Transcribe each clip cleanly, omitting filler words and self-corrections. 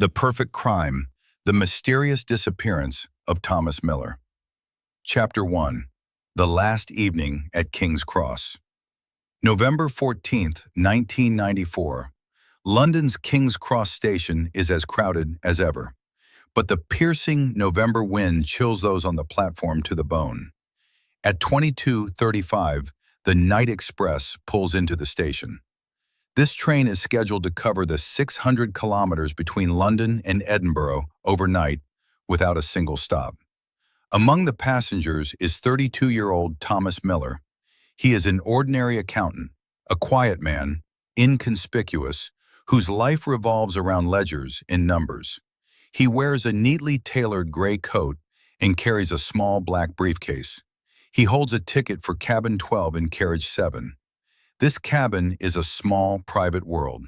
The Perfect Crime, The Mysterious Disappearance of Thomas Miller. Chapter 1. The Last Evening at King's Cross. November 14th, 1994. London's King's Cross station is as crowded as ever, but the piercing November wind chills those on the platform to the bone. At 22:35, the Night Express pulls into the station. This train is scheduled to cover the 600 kilometers between London and Edinburgh overnight without a single stop. Among the passengers is 32-year-old Thomas Miller. He is an ordinary accountant, a quiet man, inconspicuous, whose life revolves around ledgers and numbers. He wears a neatly tailored gray coat and carries a small black briefcase. He holds a ticket for cabin 12 in carriage 7. This cabin is a small, private world.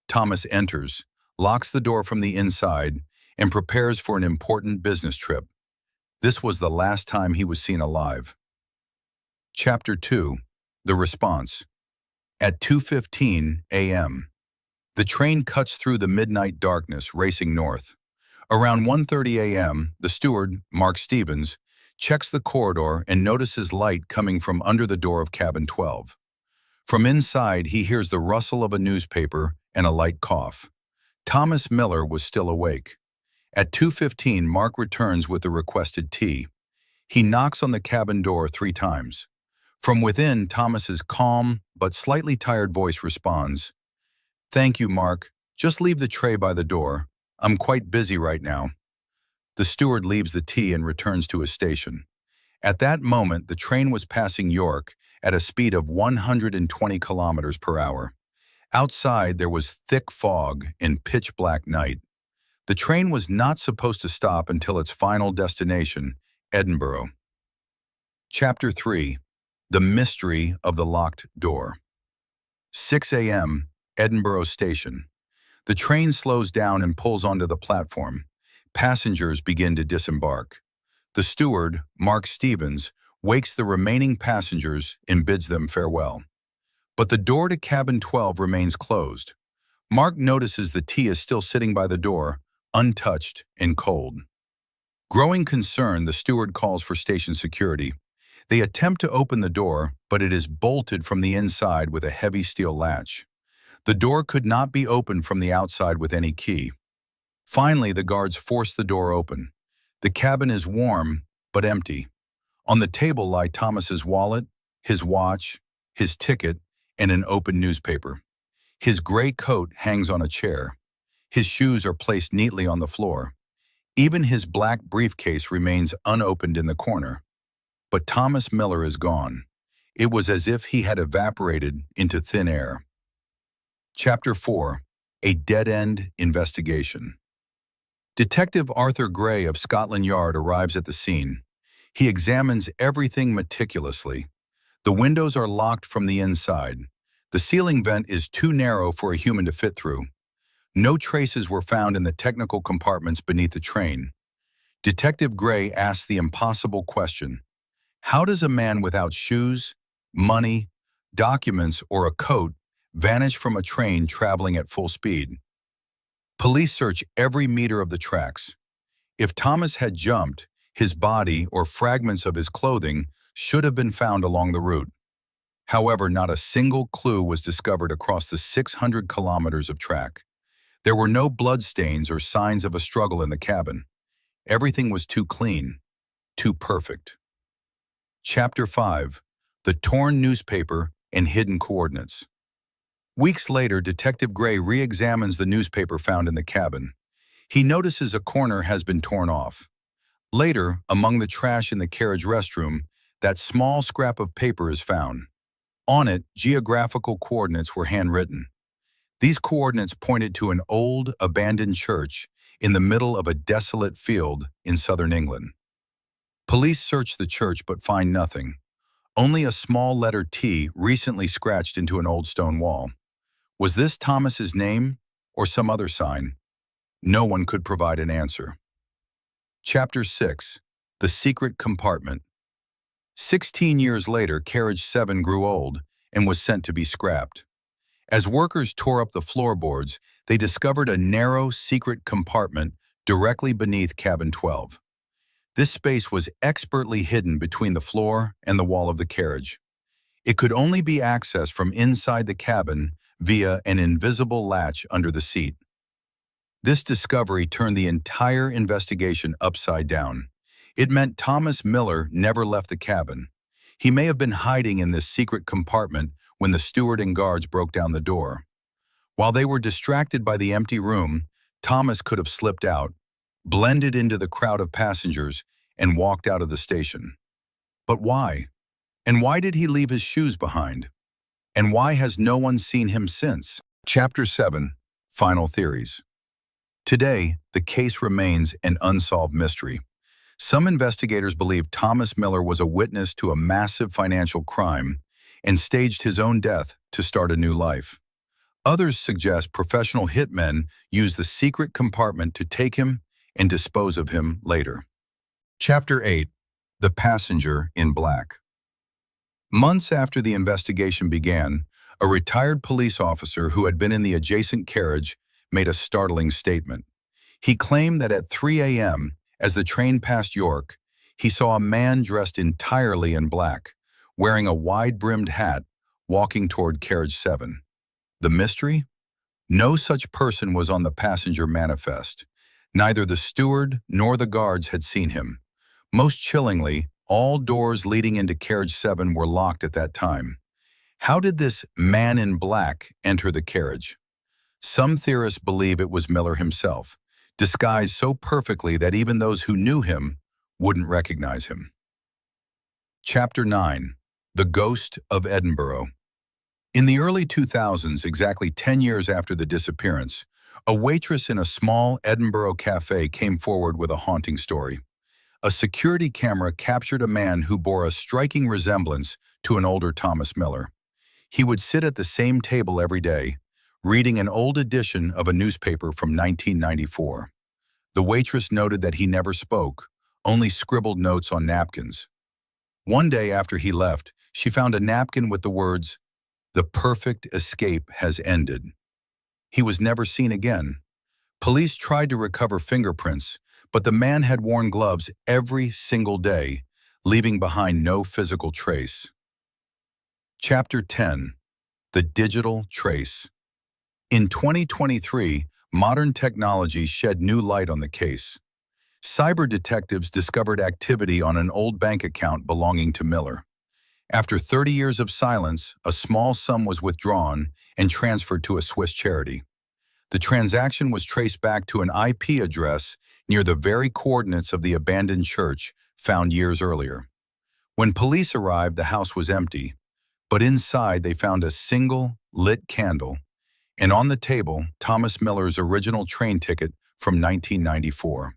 Thomas enters, locks the door from the inside, and prepares for an important business trip. This was the last time he was seen alive. Chapter 2. The Response. At 2:15 a.m., the train cuts through the midnight darkness, racing north. Around 1:30 a.m., the steward, Mark Stevens, checks the corridor and notices light coming from under the door of cabin 12. From inside, he hears the rustle of a newspaper and a light cough. Thomas Miller was still awake. At 2:15, Mark returns with the requested tea. He knocks on the cabin door 3 times. From within, Thomas's calm but slightly tired voice responds, "Thank you, Mark. Just leave the tray by the door. I'm quite busy right now." The steward leaves the tea and returns to his station. At that moment, the train was passing York at a speed of 120 kilometers per hour. Outside, there was thick fog and pitch-black night. The train was not supposed to stop until its final destination, Edinburgh. Chapter 3. The Mystery of the Locked Door. 6 a.m., Edinburgh Station. The train slows down and pulls onto the platform. Passengers begin to disembark. The steward, Mark Stevens, wakes the remaining passengers and bids them farewell. But the door to cabin 12 remains closed. Mark notices the tea is still sitting by the door, untouched and cold. Growing concerned, the steward calls for station security. They attempt to open the door, but it is bolted from the inside with a heavy steel latch. The door could not be opened from the outside with any key. Finally, the guards force the door open. The cabin is warm, but empty. On the table lie Thomas's wallet, his watch, his ticket, and an open newspaper. His gray coat hangs on a chair. His shoes are placed neatly on the floor. Even his black briefcase remains unopened in the corner. But Thomas Miller is gone. It was as if he had evaporated into thin air. Chapter 4. A Dead-End Investigation. Detective Arthur Gray of Scotland Yard arrives at the scene. He examines everything meticulously. The windows are locked from the inside. The ceiling vent is too narrow for a human to fit through. No traces were found in the technical compartments beneath the train. Detective Gray asks the impossible question: how does a man without shoes, money, documents, or a coat vanish from a train traveling at full speed? Police search every meter of the tracks. If Thomas had jumped, his body or fragments of his clothing should have been found along the route. However, not a single clue was discovered across the 600 kilometers of track. There were no bloodstains or signs of a struggle in the cabin. Everything was too clean, too perfect. Chapter 5. The Torn Newspaper and Hidden Coordinates. Weeks later, Detective Gray re-examines the newspaper found in the cabin. He notices a corner has been torn off. Later, among the trash in the carriage restroom, that small scrap of paper is found. On it, geographical coordinates were handwritten. These coordinates pointed to an old, abandoned church in the middle of a desolate field in southern England. Police search the church but find nothing. Only a small letter T recently scratched into an old stone wall. Was this Thomas's name or some other sign? No one could provide an answer. Chapter 6. The Secret Compartment. 16 years later, Carriage 7 grew old and was sent to be scrapped. As workers tore up the floorboards, they discovered a narrow, secret compartment directly beneath cabin 12. This space was expertly hidden between the floor and the wall of the carriage. It could only be accessed from inside the cabin via an invisible latch under the seat. This discovery turned the entire investigation upside down. It meant Thomas Miller never left the cabin. He may have been hiding in this secret compartment when the steward and guards broke down the door. While they were distracted by the empty room, Thomas could have slipped out, blended into the crowd of passengers, and walked out of the station. But why? And why did he leave his shoes behind? And why has no one seen him since? Chapter 7. Final Theories. Today, the case remains an unsolved mystery. Some investigators believe Thomas Miller was a witness to a massive financial crime and staged his own death to start a new life. Others suggest professional hitmen used the secret compartment to take him and dispose of him later. Chapter 8. The Passenger in Black. Months after the investigation began, a retired police officer who had been in the adjacent carriage made a startling statement. He claimed that at 3 a.m., as the train passed York, he saw a man dressed entirely in black, wearing a wide-brimmed hat, walking toward Carriage 7. The mystery? No such person was on the passenger manifest. Neither the steward nor the guards had seen him. Most chillingly, all doors leading into Carriage 7 were locked at that time. How did this man in black enter the carriage? Some theorists believe it was Miller himself, disguised so perfectly that even those who knew him wouldn't recognize him. Chapter 9. The Ghost of Edinburgh. In the early 2000s, exactly 10 years after the disappearance, a waitress in a small Edinburgh cafe came forward with a haunting story. A security camera captured a man who bore a striking resemblance to an older Thomas Miller. He would sit at the same table every day, reading an old edition of a newspaper from 1994. The waitress noted that he never spoke, only scribbled notes on napkins. One day after he left, she found a napkin with the words, "The perfect escape has ended." He was never seen again. Police tried to recover fingerprints, but the man had worn gloves every single day, leaving behind no physical trace. Chapter 10. The Digital Trace. In 2023, modern technology shed new light on the case. Cyber detectives discovered activity on an old bank account belonging to Miller. After 30 years of silence, a small sum was withdrawn and transferred to a Swiss charity. The transaction was traced back to an IP address near the very coordinates of the abandoned church found years earlier. When police arrived, the house was empty, but inside they found a single lit candle, and on the table, Thomas Miller's original train ticket from 1994.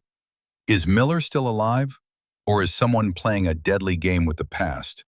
Is Miller still alive, or is someone playing a deadly game with the past?